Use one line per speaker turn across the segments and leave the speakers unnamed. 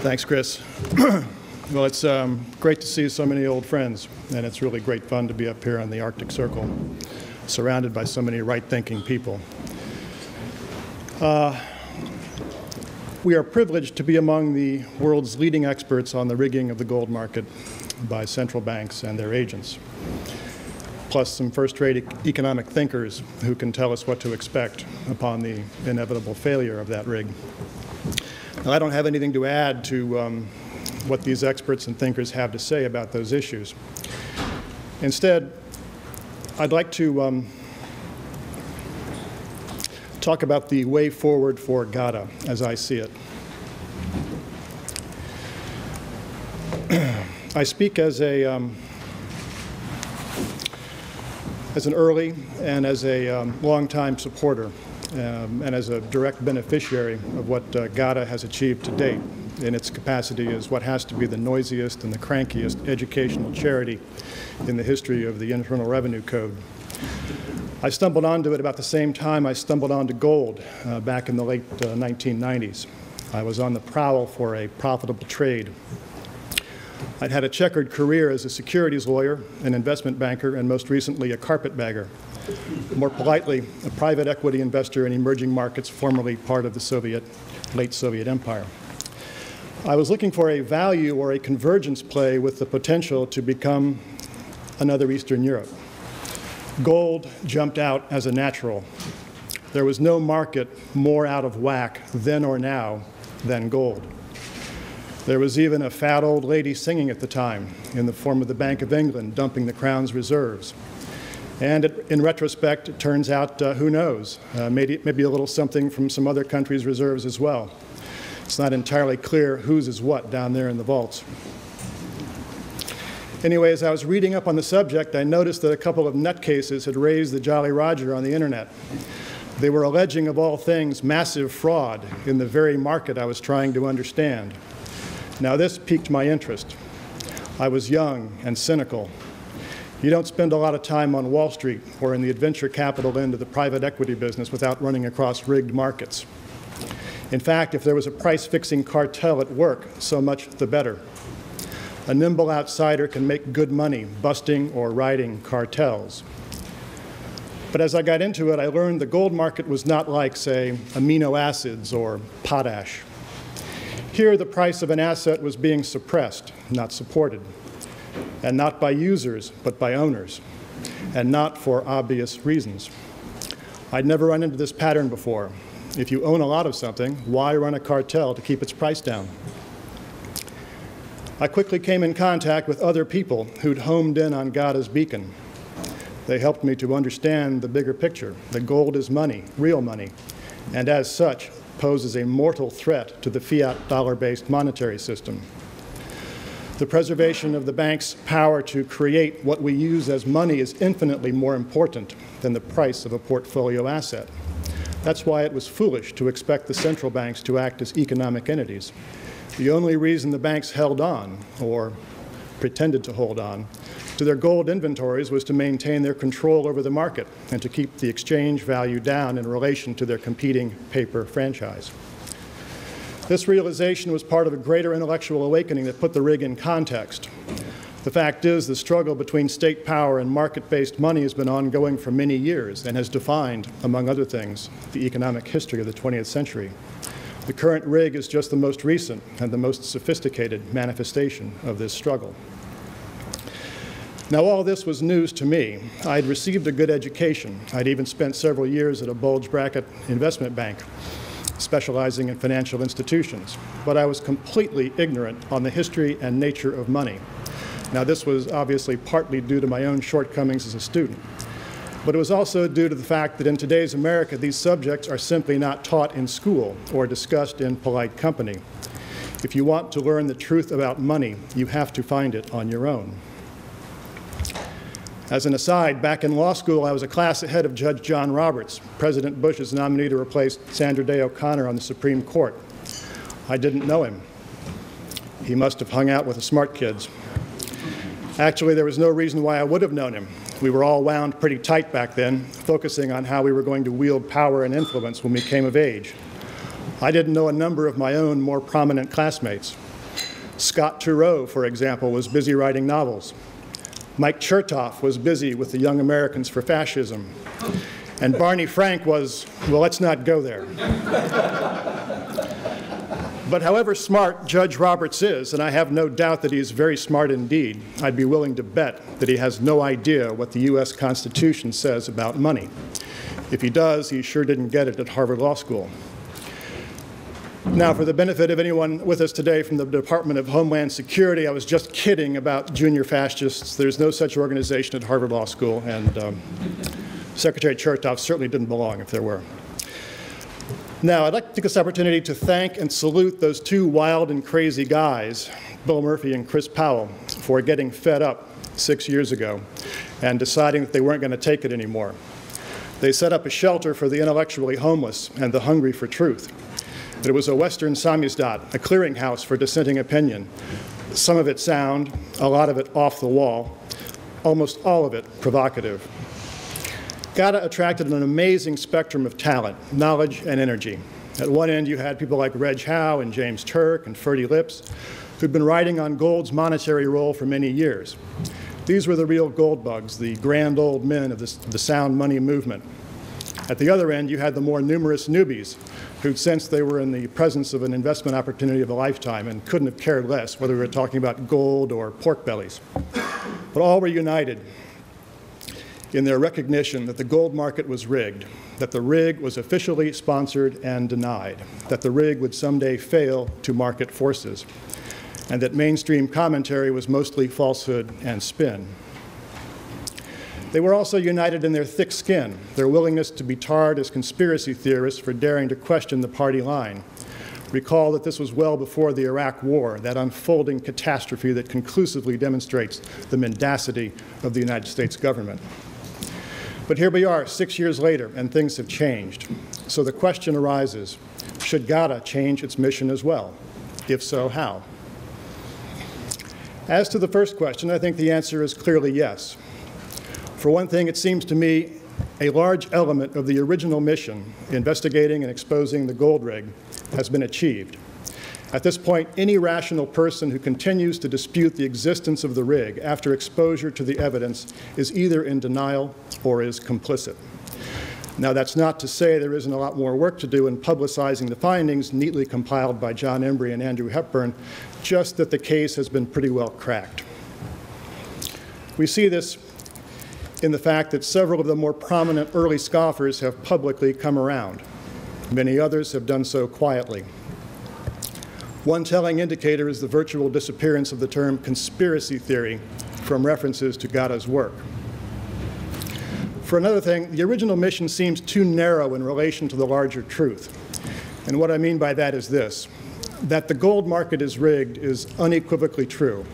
Thanks, Chris. Well, it's great to see so many old friends, and it's really great fun to be up here on the Arctic Circle, surrounded by so many right-thinking people. We are privileged to be among the world's leading experts on the rigging of the gold market by central banks and their agents, plus some first-rate economic thinkers who can tell us what to expect upon the inevitable failure of that rig. Now, I don't have anything to add to what these experts and thinkers have to say about those issues. Instead, I'd like to talk about the way forward for GATA as I see it. I speak as an early and as a longtime supporter and as a direct beneficiary of what GATA has achieved to date in its capacity as what has to be the noisiest and the crankiest educational charity in the history of the Internal Revenue Code. I stumbled onto it about the same time I stumbled onto gold back in the late 1990s. I was on the prowl for a profitable trade. I'd had a checkered career as a securities lawyer, an investment banker, and most recently a carpetbagger. More politely, a private equity investor in emerging markets formerly part of the late Soviet Empire. I was looking for a value or a convergence play with the potential to become another Eastern Europe. Gold jumped out as a natural. There was no market more out of whack then or now than gold. There was even a fat old lady singing at the time in the form of the Bank of England dumping the Crown's reserves. And in retrospect, it turns out, who knows, maybe a little something from some other countries' reserves as well. It's not entirely clear whose is what down there in the vaults. Anyway, as I was reading up on the subject, I noticed that a couple of nutcases had raised the Jolly Roger on the internet. They were alleging, of all things, massive fraud in the very market I was trying to understand. Now, this piqued my interest. I was young and cynical. You don't spend a lot of time on Wall Street or in the adventure capital end of the private equity business without running across rigged markets. In fact, if there was a price-fixing cartel at work, so much the better. A nimble outsider can make good money busting or riding cartels. But as I got into it, I learned the gold market was not like, say, amino acids or potash. Here, the price of an asset was being suppressed, not supported, and not by users, but by owners, and not for obvious reasons. I'd never run into this pattern before. If you own a lot of something, why run a cartel to keep its price down? I quickly came in contact with other people who'd homed in on GATA's beacon. They helped me to understand the bigger picture, that gold is money, real money, and as such poses a mortal threat to the fiat dollar-based monetary system. The preservation of the bank's power to create what we use as money is infinitely more important than the price of a portfolio asset. That's why it was foolish to expect the central banks to act as economic entities. The only reason the banks held on, or pretended to hold on, to their gold inventories was to maintain their control over the market and to keep the exchange value down in relation to their competing paper franchise. This realization was part of a greater intellectual awakening that put the rig in context. The fact is, the struggle between state power and market-based money has been ongoing for many years and has defined, among other things, the economic history of the 20th century. The current rig is just the most recent and the most sophisticated manifestation of this struggle. Now, all this was news to me. I'd received a good education. I'd even spent several years at a bulge bracket investment bank, specializing in financial institutions. But I was completely ignorant on the history and nature of money. Now, this was obviously partly due to my own shortcomings as a student, but it was also due to the fact that in today's America, these subjects are simply not taught in school or discussed in polite company. If you want to learn the truth about money, you have to find it on your own. As an aside, back in law school, I was a class ahead of Judge John Roberts, President Bush's nominee to replace Sandra Day O'Connor on the Supreme Court. I didn't know him. He must have hung out with the smart kids. Actually, there was no reason why I would have known him. We were all wound pretty tight back then, focusing on how we were going to wield power and influence when we came of age. I didn't know a number of my own more prominent classmates. Scott Turow, for example, was busy writing novels. Mike Chertoff was busy with the Young Americans for Fascism. And Barney Frank was, well, let's not go there. But however smart Judge Roberts is, and I have no doubt that he is very smart indeed, I'd be willing to bet that he has no idea what the U.S. Constitution says about money. If he does, he sure didn't get it at Harvard Law School. Now, for the benefit of anyone with us today from the Department of Homeland Security, I was just kidding about junior fascists. There's no such organization at Harvard Law School, and Secretary Chertoff certainly didn't belong if there were. Now, I'd like to take this opportunity to thank and salute those two wild and crazy guys, Bill Murphy and Chris Powell, for getting fed up 6 years ago and deciding that they weren't going to take it anymore. They set up a shelter for the intellectually homeless and the hungry for truth. But it was a Western samizdat, a clearinghouse for dissenting opinion, some of it sound, a lot of it off the wall, almost all of it provocative. GATA attracted an amazing spectrum of talent, knowledge, and energy. At one end, you had people like Reg Howe and James Turk and Ferdy Lips, who'd been writing on gold's monetary role for many years. These were the real gold bugs, the grand old men of the sound money movement. At the other end, you had the more numerous newbies who'd sensed they were in the presence of an investment opportunity of a lifetime and couldn't have cared less whether we were talking about gold or pork bellies. But all were united in their recognition that the gold market was rigged, that the rig was officially sponsored and denied, that the rig would someday fail to market forces, and that mainstream commentary was mostly falsehood and spin. They were also united in their thick skin, their willingness to be tarred as conspiracy theorists for daring to question the party line. Recall that this was well before the Iraq War, that unfolding catastrophe that conclusively demonstrates the mendacity of the United States government. But here we are 6 years later, and things have changed. So the question arises, should GATA change its mission as well? If so, how? As to the first question, I think the answer is clearly yes. For one thing, it seems to me a large element of the original mission, investigating and exposing the gold rig, has been achieved. At this point, any rational person who continues to dispute the existence of the rig after exposure to the evidence is either in denial or is complicit. Now, that's not to say there isn't a lot more work to do in publicizing the findings neatly compiled by John Embry and Andrew Hepburn, just that the case has been pretty well cracked. We see this in the fact that several of the more prominent early scoffers have publicly come around. Many others have done so quietly. One telling indicator is the virtual disappearance of the term conspiracy theory from references to GATA's work. For another thing, the original mission seems too narrow in relation to the larger truth. And what I mean by that is this: that the gold market is rigged is unequivocally true.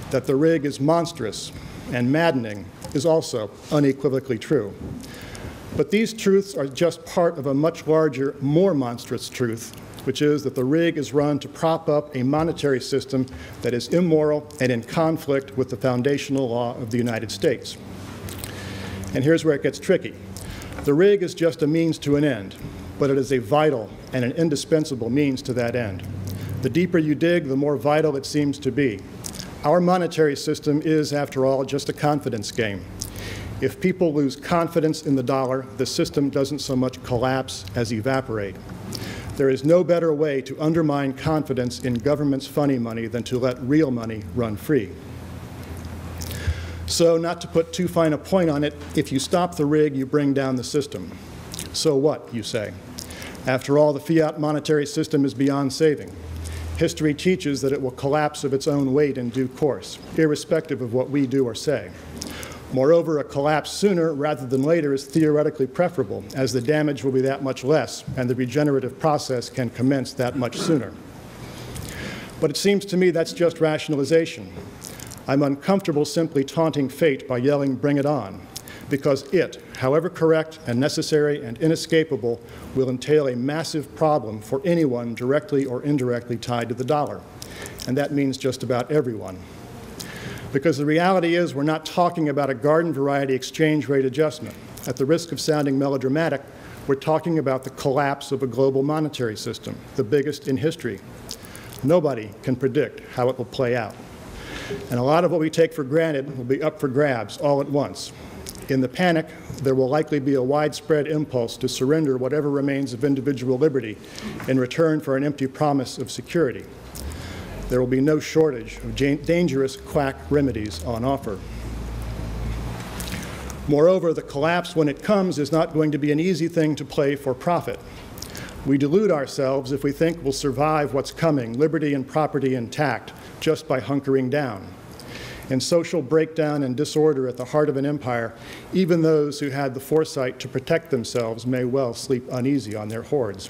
That the rig is monstrous and maddening is also unequivocally true. But these truths are just part of a much larger, more monstrous truth, which is that the rig is run to prop up a monetary system that is immoral and in conflict with the foundational law of the United States. And here's where it gets tricky. The rig is just a means to an end, but it is a vital and an indispensable means to that end. The deeper you dig, the more vital it seems to be. Our monetary system is, after all, just a confidence game. If people lose confidence in the dollar, the system doesn't so much collapse as evaporate. There is no better way to undermine confidence in government's funny money than to let real money run free. So, not to put too fine a point on it, if you stop the rig, you bring down the system. So what, you say? After all, the fiat monetary system is beyond saving. History teaches that it will collapse of its own weight in due course, irrespective of what we do or say. Moreover, a collapse sooner rather than later is theoretically preferable, as the damage will be that much less and the regenerative process can commence that much sooner. But it seems to me that's just rationalization. I'm uncomfortable simply taunting fate by yelling, "Bring it on," because it, however correct and necessary and inescapable, will entail a massive problem for anyone directly or indirectly tied to the dollar. And that means just about everyone. Because the reality is we're not talking about a garden variety exchange rate adjustment. At the risk of sounding melodramatic, we're talking about the collapse of a global monetary system, the biggest in history. Nobody can predict how it will play out. And a lot of what we take for granted will be up for grabs all at once. In the panic, there will likely be a widespread impulse to surrender whatever remains of individual liberty in return for an empty promise of security. There will be no shortage of dangerous quack remedies on offer. Moreover, the collapse, when it comes, is not going to be an easy thing to play for profit. We delude ourselves if we think we'll survive what's coming, liberty and property intact, just by hunkering down. In social breakdown and disorder at the heart of an empire, even those who had the foresight to protect themselves may well sleep uneasy on their hoards.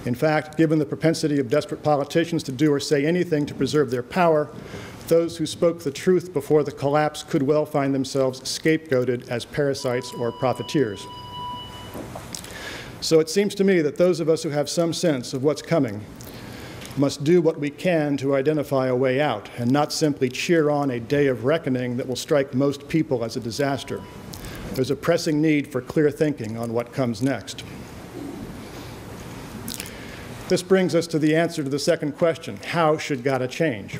In fact, given the propensity of desperate politicians to do or say anything to preserve their power, those who spoke the truth before the collapse could well find themselves scapegoated as parasites or profiteers. So it seems to me that those of us who have some sense of what's coming must do what we can to identify a way out and not simply cheer on a day of reckoning that will strike most people as a disaster. There's a pressing need for clear thinking on what comes next. This brings us to the answer to the second question: how should GATA change?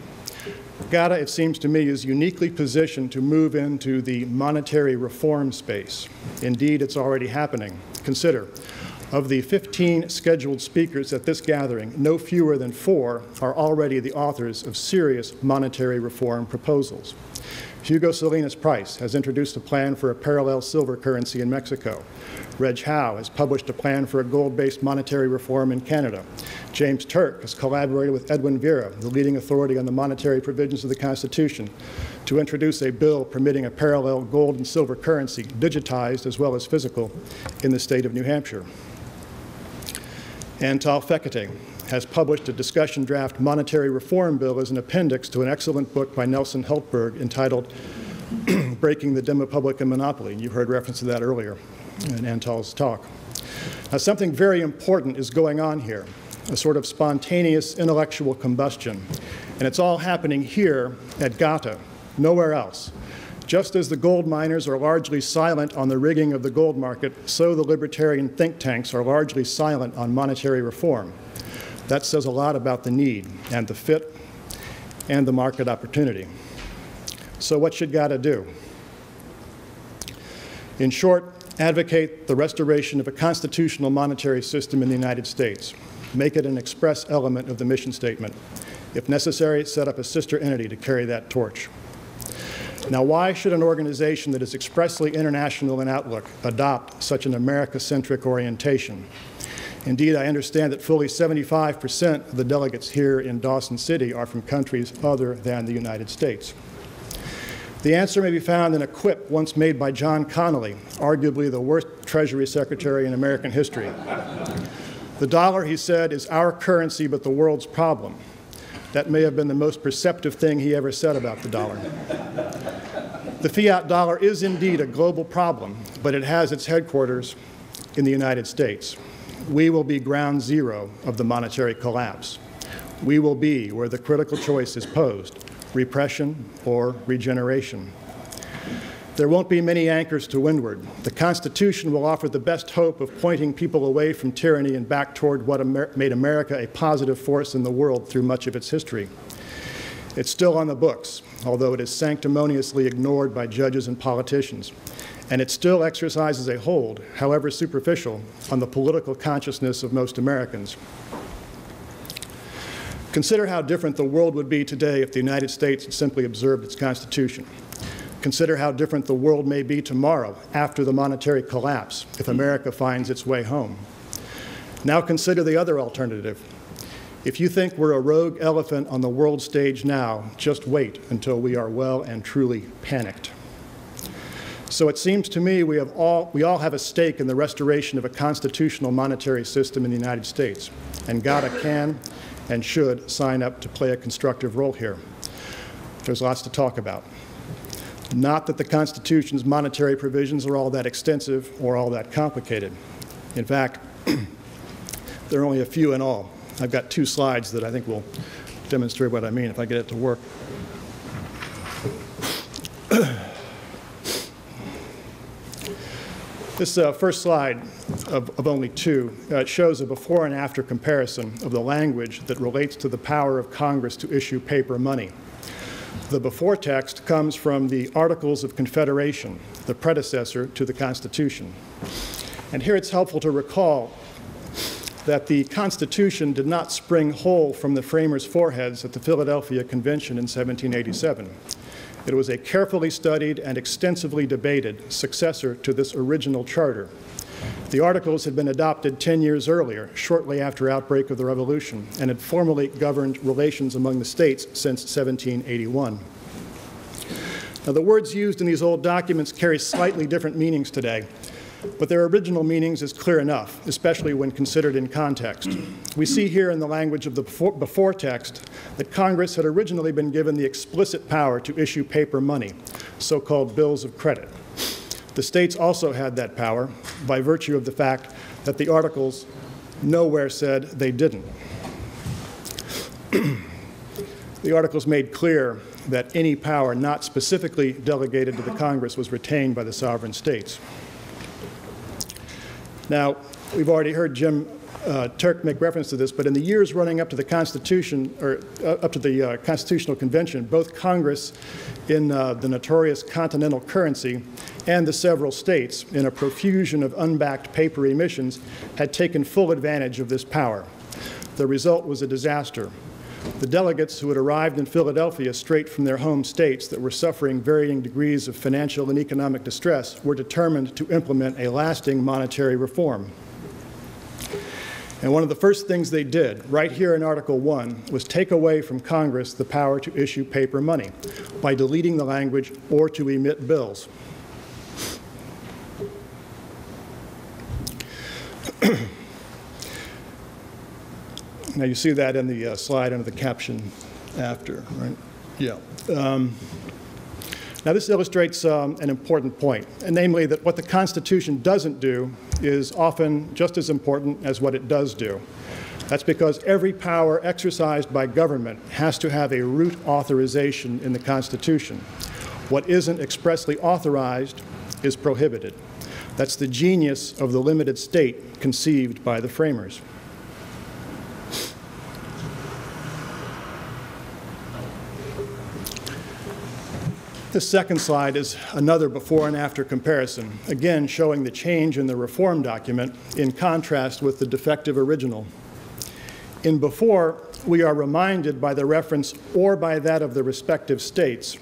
GATA, it seems to me, is uniquely positioned to move into the monetary reform space. Indeed, it's already happening. Consider, of the 15 scheduled speakers at this gathering, no fewer than 4 are already the authors of serious monetary reform proposals. Hugo Salinas Price has introduced a plan for a parallel silver currency in Mexico. Reg Howe has published a plan for a gold-based monetary reform in Canada. James Turk has collaborated with Edwin Vera, the leading authority on the monetary provisions of the Constitution, to introduce a bill permitting a parallel gold and silver currency, digitized as well as physical, in the state of New Hampshire. Antal Fekete has published a discussion draft monetary reform bill as an appendix to an excellent book by Nelson Hultberg entitled Breaking the Demopublican Monopoly. You heard reference to that earlier in Antal's talk. Now, something very important is going on here, a sort of spontaneous intellectual combustion. And it's all happening here at GATA, nowhere else. Just as the gold miners are largely silent on the rigging of the gold market, so the libertarian think tanks are largely silent on monetary reform. That says a lot about the need and the fit and the market opportunity. So what should GATA do? In short, advocate the restoration of a constitutional monetary system in the United States. Make it an express element of the mission statement. If necessary, set up a sister entity to carry that torch. Now, why should an organization that is expressly international in outlook adopt such an America-centric orientation? Indeed, I understand that fully 75% of the delegates here in Dawson City are from countries other than the United States. The answer may be found in a quip once made by John Connally, arguably the worst Treasury Secretary in American history. The dollar, he said, is our currency but the world's problem. That may have been the most perceptive thing he ever said about the dollar. The fiat dollar is indeed a global problem, but it has its headquarters in the United States. We will be ground zero of the monetary collapse. We will be where the critical choice is posed: repression or regeneration. There won't be many anchors to windward. The Constitution will offer the best hope of pointing people away from tyranny and back toward what made America a positive force in the world through much of its history. It's still on the books, although it is sanctimoniously ignored by judges and politicians. And it still exercises a hold, however superficial, on the political consciousness of most Americans. Consider how different the world would be today if the United States had simply observed its Constitution. Consider how different the world may be tomorrow after the monetary collapse if America finds its way home. Now consider the other alternative. If you think we're a rogue elephant on the world stage now, just wait until we are well and truly panicked. So it seems to me we all have a stake in the restoration of a constitutional monetary system in the United States, and GATA can and should sign up to play a constructive role here. There's lots to talk about. Not that the Constitution's monetary provisions are all that extensive or all that complicated. In fact, there are only a few in all. I've got 2 slides that I think will demonstrate what I mean if I get it to work. This first slide of only two shows a before and after comparison of the language that relates to the power of Congress to issue paper money. The before text comes from the Articles of Confederation, the predecessor to the Constitution. And here it's helpful to recall that the Constitution did not spring whole from the framers' foreheads at the Philadelphia Convention in 1787. It was a carefully studied and extensively debated successor to this original charter. The Articles had been adopted 10 years earlier, shortly after outbreak of the Revolution, and had formally governed relations among the states since 1781. Now, the words used in these old documents carry slightly different meanings today, but their original meanings is clear enough, especially when considered in context. We see here in the language of the before text that Congress had originally been given the explicit power to issue paper money, so-called bills of credit. The states also had that power by virtue of the fact that the Articles nowhere said they didn't. The Articles made clear that any power not specifically delegated to the Congress was retained by the sovereign states. Now, we've already heard Jim Turk make reference to this, but in the years running up to the Constitution, or up to the Constitutional Convention, both Congress in the notorious continental currency and the several states in a profusion of unbacked paper emissions had taken full advantage of this power. The result was a disaster. The delegates who had arrived in Philadelphia straight from their home states that were suffering varying degrees of financial and economic distress were determined to implement a lasting monetary reform. And one of the first things they did, right here in Article 1, was take away from Congress the power to issue paper money by deleting the language "or to emit bills." Now, you see that in the slide under the caption after, right? Yeah. Now, this illustrates an important point, and namely that what the Constitution doesn't do is often just as important as what it does do. That's because every power exercised by government has to have a root authorization in the Constitution. What isn't expressly authorized is prohibited. That's the genius of the limited state conceived by the framers. This second slide is another before and after comparison, again showing the change in the reform document in contrast with the defective original. In before, we are reminded by the reference "or by that of the respective states"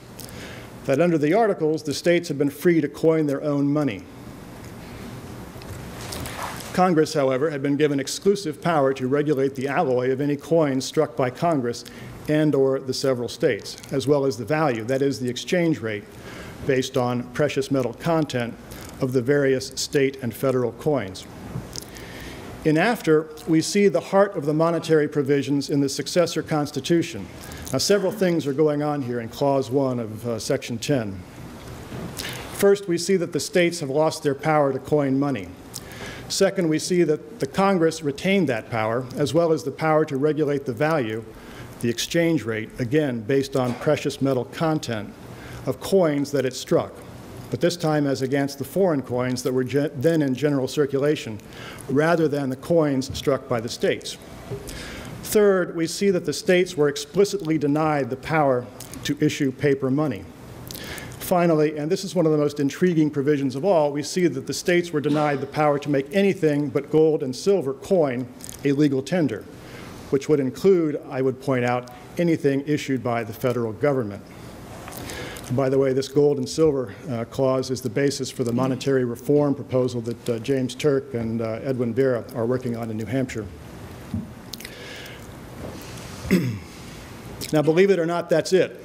that under the Articles, the states had been free to coin their own money. Congress, however, had been given exclusive power to regulate the alloy of any coins struck by Congress and/or the several states, as well as the value, that is, the exchange rate, based on precious metal content of the various state and federal coins. In after, we see the heart of the monetary provisions in the successor Constitution. Now, several things are going on here in Clause 1 of Section 10. First, we see that the states have lost their power to coin money. Second, we see that the Congress retained that power, as well as the power to regulate the value, the exchange rate, again based on precious metal content, of coins that it struck, but this time as against the foreign coins that were then in general circulation, rather than the coins struck by the states. Third, we see that the states were explicitly denied the power to issue paper money. Finally, and this is one of the most intriguing provisions of all, we see that the states were denied the power to make anything but gold and silver coin a legal tender, which would include, I would point out, anything issued by the federal government. By the way, this gold and silver clause is the basis for the monetary reform proposal that James Turk and Edwin Vera are working on in New Hampshire. Now, believe it or not, that's it.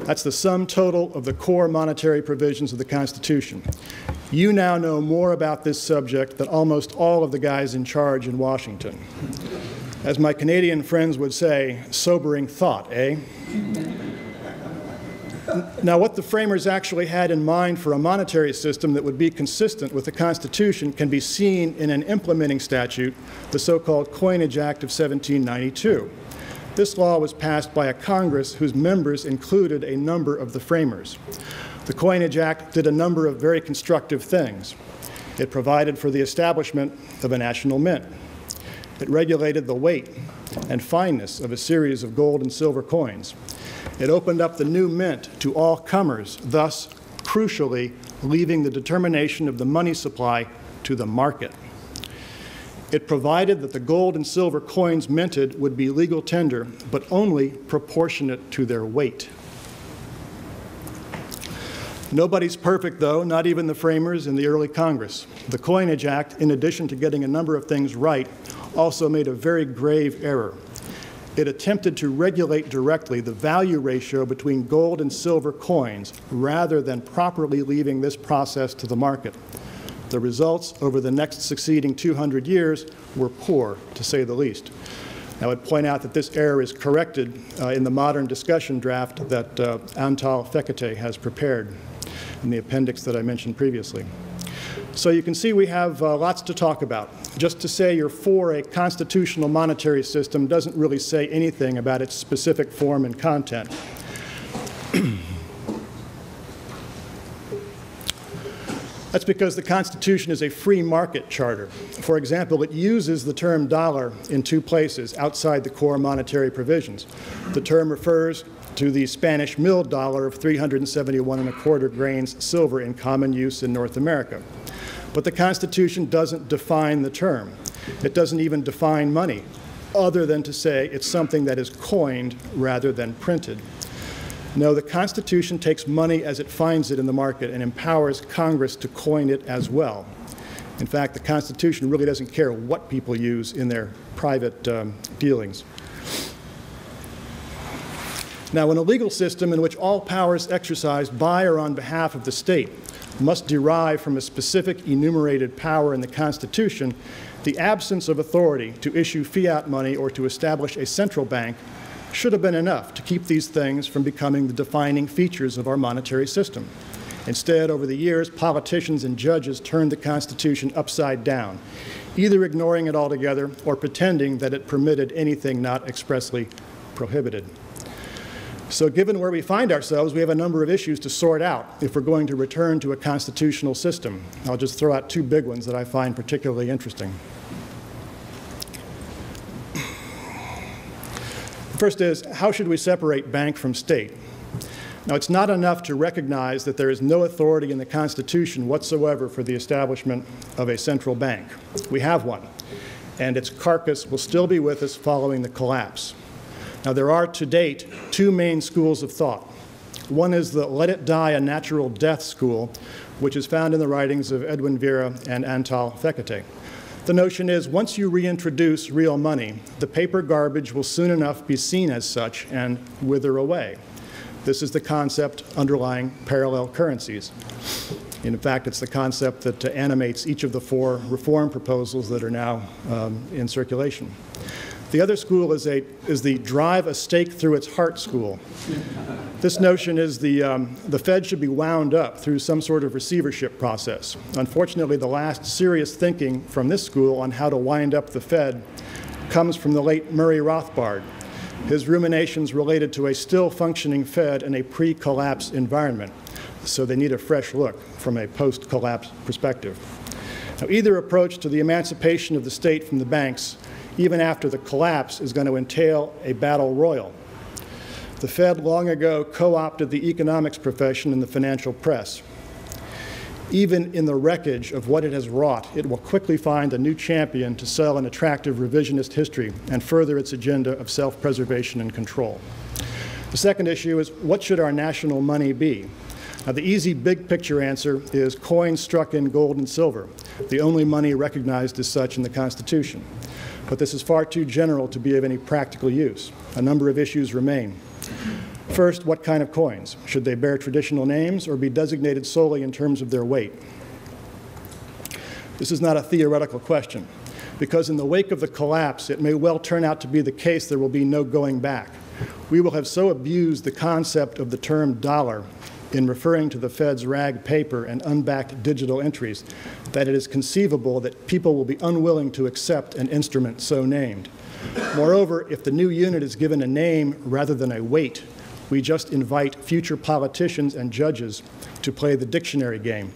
That's the sum total of the core monetary provisions of the Constitution. You now know more about this subject than almost all of the guys in charge in Washington. As my Canadian friends would say, sobering thought, eh? Now, what the framers actually had in mind for a monetary system that would be consistent with the Constitution can be seen in an implementing statute, the so-called Coinage Act of 1792. This law was passed by a Congress whose members included a number of the framers. The Coinage Act did a number of very constructive things. It provided for the establishment of a national mint. It regulated the weight and fineness of a series of gold and silver coins. It opened up the new mint to all comers, thus, crucially, leaving the determination of the money supply to the market. It provided that the gold and silver coins minted would be legal tender, but only proportionate to their weight. Nobody's perfect, though, not even the framers in the early Congress. The Coinage Act, in addition to getting a number of things right, also made a very grave error. It attempted to regulate directly the value ratio between gold and silver coins rather than properly leaving this process to the market. The results over the next succeeding 200 years were poor, to say the least. I would point out that this error is corrected in the modern discussion draft that Antal Fekete has prepared in the appendix that I mentioned previously. So you can see we have lots to talk about. Just to say you're for a constitutional monetary system doesn't really say anything about its specific form and content. That's because the Constitution is a free market charter. For example, it uses the term dollar in two places outside the core monetary provisions. The term refers to the Spanish milled dollar of 371 1/4 grains silver in common use in North America. But the Constitution doesn't define the term. It doesn't even define money, other than to say it's something that is coined rather than printed. No, the Constitution takes money as it finds it in the market and empowers Congress to coin it as well. In fact, the Constitution really doesn't care what people use in their private dealings. Now, in a legal system in which all powers exercised by or on behalf of the state must derive from a specific enumerated power in the Constitution, the absence of authority to issue fiat money or to establish a central bank should have been enough to keep these things from becoming the defining features of our monetary system. Instead, over the years, politicians and judges turned the Constitution upside down, either ignoring it altogether or pretending that it permitted anything not expressly prohibited. So given where we find ourselves, we have a number of issues to sort out if we're going to return to a constitutional system. I'll just throw out two big ones that I find particularly interesting. First is, how should we separate bank from state? Now, it's not enough to recognize that there is no authority in the Constitution whatsoever for the establishment of a central bank. We have one, and its carcass will still be with us following the collapse. Now, there are to date two main schools of thought. One is the let it die a natural death school, which is found in the writings of Edwin Vera and Antal Fekete. The notion is once you reintroduce real money, the paper garbage will soon enough be seen as such and wither away. This is the concept underlying parallel currencies. In fact, it's the concept that animates each of the four reform proposals that are now in circulation. The other school is the drive a stake through its heart school. This notion is the Fed should be wound up through some sort of receivership process. Unfortunately, the last serious thinking from this school on how to wind up the Fed comes from the late Murray Rothbard. His ruminations related to a still functioning Fed in a pre-collapse environment. So they need a fresh look from a post-collapse perspective. Now, either approach to the emancipation of the state from the banks even after the collapse, is going to entail a battle royal. The Fed long ago co-opted the economics profession and the financial press. Even in the wreckage of what it has wrought, it will quickly find a new champion to sell an attractive revisionist history and further its agenda of self-preservation and control. The second issue is, what should our national money be? Now, the easy big picture answer is coins struck in gold and silver, the only money recognized as such in the Constitution. But this is far too general to be of any practical use. A number of issues remain. First, what kind of coins? Should they bear traditional names or be designated solely in terms of their weight? This is not a theoretical question, because in the wake of the collapse, it may well turn out to be the case there will be no going back. We will have so abused the concept of the term dollar in referring to the Fed's rag paper and unbacked digital entries that it is conceivable that people will be unwilling to accept an instrument so named. Moreover, if the new unit is given a name rather than a weight, we just invite future politicians and judges to play the dictionary game.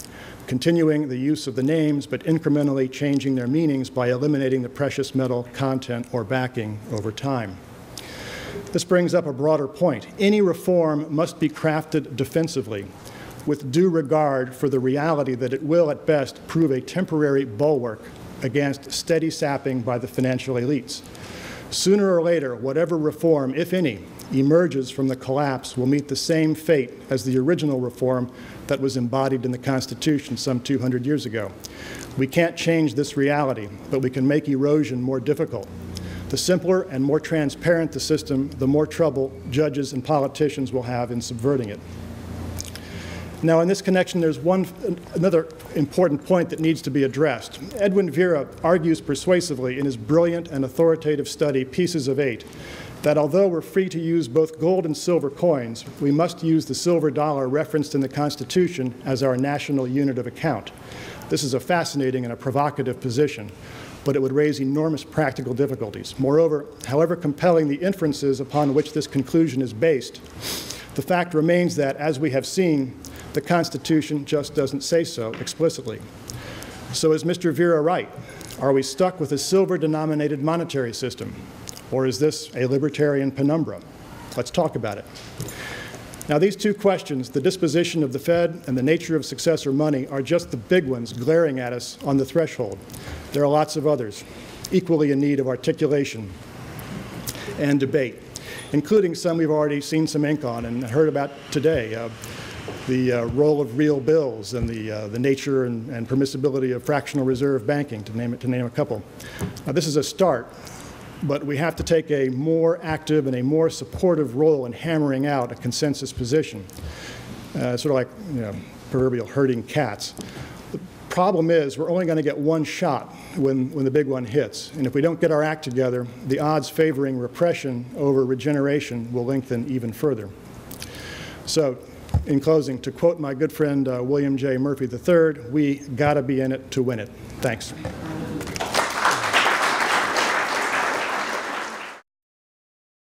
continuing the use of the names but incrementally changing their meanings by eliminating the precious metal content or backing over time. This brings up a broader point. Any reform must be crafted defensively, with due regard for the reality that it will, at best, prove a temporary bulwark against steady sapping by the financial elites. Sooner or later, whatever reform, if any, emerges from the collapse will meet the same fate as the original reform that was embodied in the Constitution some 200 years ago. We can't change this reality, but we can make erosion more difficult. The simpler and more transparent the system, the more trouble judges and politicians will have in subverting it. Now, in this connection, there's another important point that needs to be addressed. Edwin Vera argues persuasively in his brilliant and authoritative study, Pieces of Eight, that although we're free to use both gold and silver coins, we must use the silver dollar referenced in the Constitution as our national unit of account. This is a fascinating and a provocative position, but it would raise enormous practical difficulties. Moreover, however compelling the inferences upon which this conclusion is based, the fact remains that, as we have seen, the Constitution just doesn't say so explicitly. So is Mr. Vera right? Are we stuck with a silver-denominated monetary system? Or is this a libertarian penumbra? Let's talk about it. Now, these two questions, the disposition of the Fed and the nature of successor money, are just the big ones glaring at us on the threshold. There are lots of others, equally in need of articulation and debate, including some we've already seen some ink on and heard about today. The role of real bills and the nature and permissibility of fractional reserve banking, to name a couple. Now, this is a start, but we have to take a more active and a more supportive role in hammering out a consensus position, sort of like, proverbial herding cats. The problem is we're only going to get one shot when the big one hits, and if we don't get our act together, the odds favoring repression over regeneration will lengthen even further. So, in closing, to quote my good friend William J. Murphy III, we gotta be in it to win it. Thanks.